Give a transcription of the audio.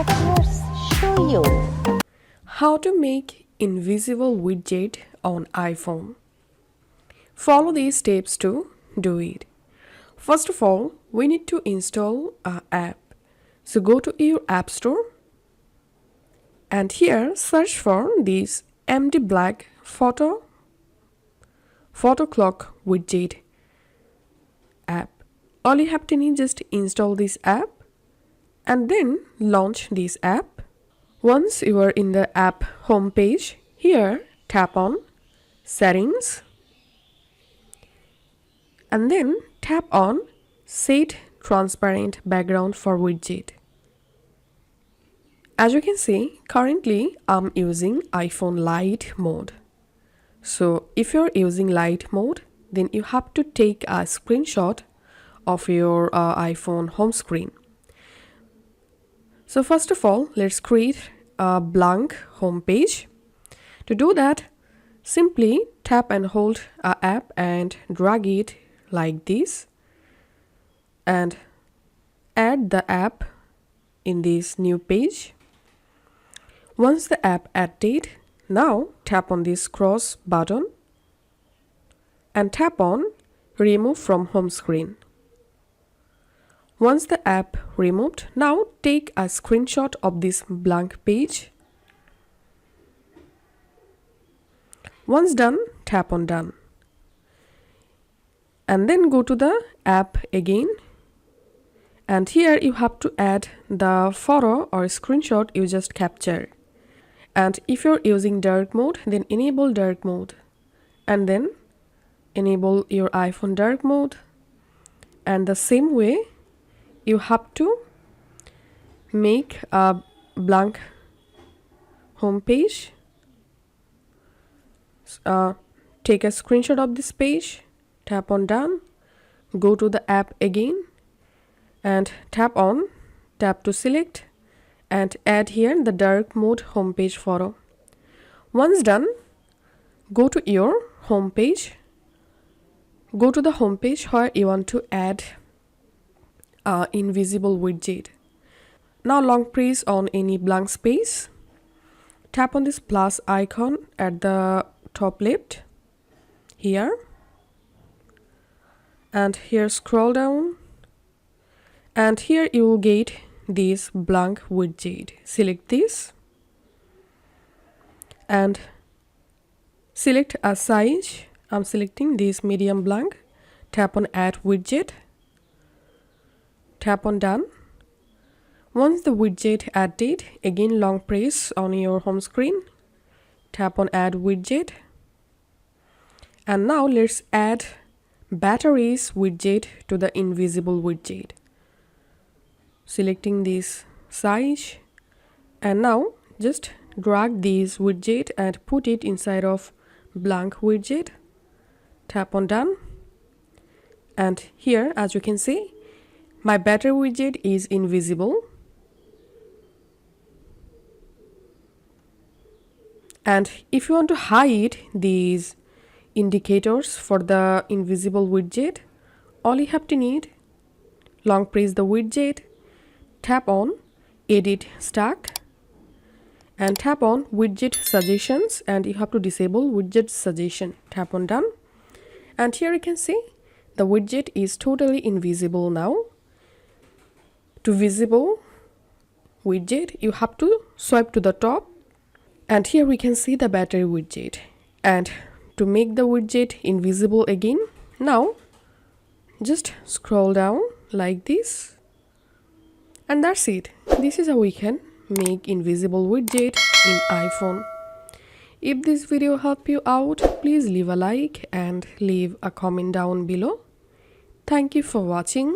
let's show you how to make invisible widget on iPhone. Follow these steps to do it. First of all, we need to install an app. So go to your app store and here search for this empty black photo clock widget app. All you have to need just install this app and then launch this app. Once you are in the app home page, here tap on settings and then tap on set transparent background for widget. As you can see, currently I'm using iPhone light mode. So if you're using light mode, then you have to take a screenshot of your iPhone home screen. So first of all, let's create a blank home page. To do that, simply tap and hold a app and drag it like this and add the app in this new page. Once the app added, now tap on this cross button and tap on remove from home screen. Once the app removed, now take a screenshot of this blank page. Once done, tap on done. And then go to the app again. And here you have to add the photo or screenshot you just captured. And if you're using dark mode, then enable dark mode. And then enable your iPhone dark mode. And the same way, you have to make a blank home page. Take a screenshot of this page, tap on done, go to the app again and tap to select and add here the dark mode home page photo. Once done, go to your home page. Go to the home page where you want to add invisible widget. Now long press on any blank space. Tap on this plus icon at the top left here. And here scroll down. And here you will get this blank widget. Select this. And select a size. I'm selecting this medium blank. Tap on add widget. Tap on done. Once the widget added, again long press on your home screen. Tap on add widget. And now let's add batteries widget to the invisible widget. Selecting this size. And now just drag this widget and put it inside of blank widget. Tap on done. And here, as you can see, my battery widget is invisible. And if you want to hide these indicators for the invisible widget, all you have to need, long press the widget, tap on edit stack and tap on widget suggestions and you have to disable widget suggestion. Tap on done. And here you can see the widget is totally invisible now. To visible widget, you have to swipe to the top and here we can see the battery widget. And to make the widget invisible again, now just scroll down like this and that's it. This is how we can make invisible widget in iPhone. If this video helped you out, please leave a like and leave a comment down below. Thank you for watching.